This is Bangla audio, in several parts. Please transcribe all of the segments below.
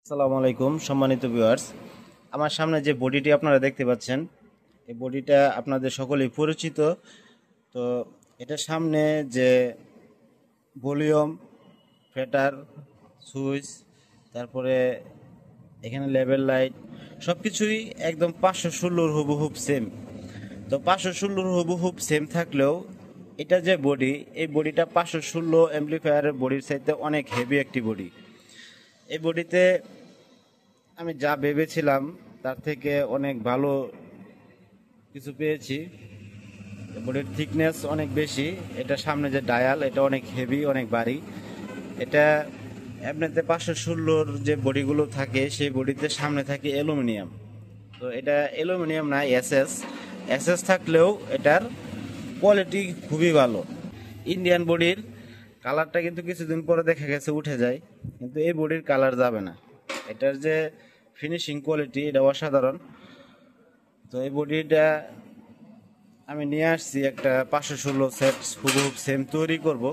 আসসালামু আলাইকুম সম্মানিত ভিউয়ার্স। আমার সামনে যে বডিটি আপনারা দেখতে পাচ্ছেন, এই বডিটা আপনাদের সকলেই পরিচিত। তো এটার সামনে যে ভলিউম, ফেটার, সুইচ, তারপরে এখানে লেভেল লাইট, সব কিছুই একদম 516 হুবহুব সেম। তো 516 হুবহুব সেম থাকলেও এটা যে বডি, এই বডিটা 516 অ্যাম্প্লিফায়ারের বডির চাইতে অনেক হেভি একটি বডি। এই বডিতে আমি যা ভেবেছিলাম তার থেকে অনেক ভালো কিছু পেয়েছি। বডির থিকনেস অনেক বেশি। এটা সামনে যে ডায়াল, এটা অনেক হেভি, অনেক ভারী। এটা এমনিতে 516-র যে বডিগুলো থাকে সেই বডিতে সামনে থাকে অ্যালুমিনিয়াম। তো এটা অ্যালুমিনিয়াম না, এসএস। এসএস থাকলেও এটার কোয়ালিটি খুবই ভালো। ইন্ডিয়ান বডির কালারটা কিন্তু কিছুদিন পরে দেখা গেছে উঠে যায়, কিন্তু এই বডির কালার যাবে না। এটার যে ফিনিশিং কোয়ালিটি, এটা অসাধারণ। তো এই বডিটা আমি নিয়ে আসছি একটা 516 সেট হুবহুব সেম তৈরি করব,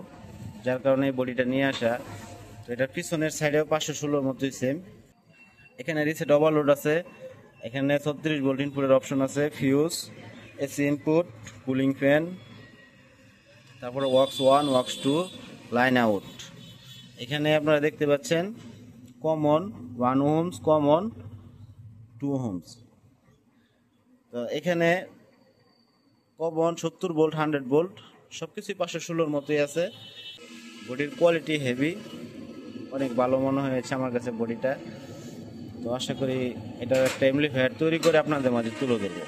যার কারণে এই বডিটা নিয়ে আসা। তো এটার পিছনের সাইডেও 516-র মতোই সেম। এখানে রিসেট ওভারলোড আছে, এখানে 36 ভোল্ট ইনপুটের অপশন আছে, fuse, AC input, cooling fan, তারপরে ওয়াক্স 1, ওয়াক্স 2, লাইন আউট। এখানে আপনারা দেখতে পাচ্ছেন কমন 1 ওহমস, কমন 2 ওহমস। তো এখানে কমন 70 ভোল্ট, 100 ভোল্ট, সব কিছুই 516-র মতোই আছে। বডির কোয়ালিটি হেভি, অনেক ভালো মনে হয়েছে আমার কাছে বডিটা। তো আশা করি এটার একটা অ্যাম্প্লিফায়ার তৈরি করে আপনাদের মাঝে তুলে ধরবো।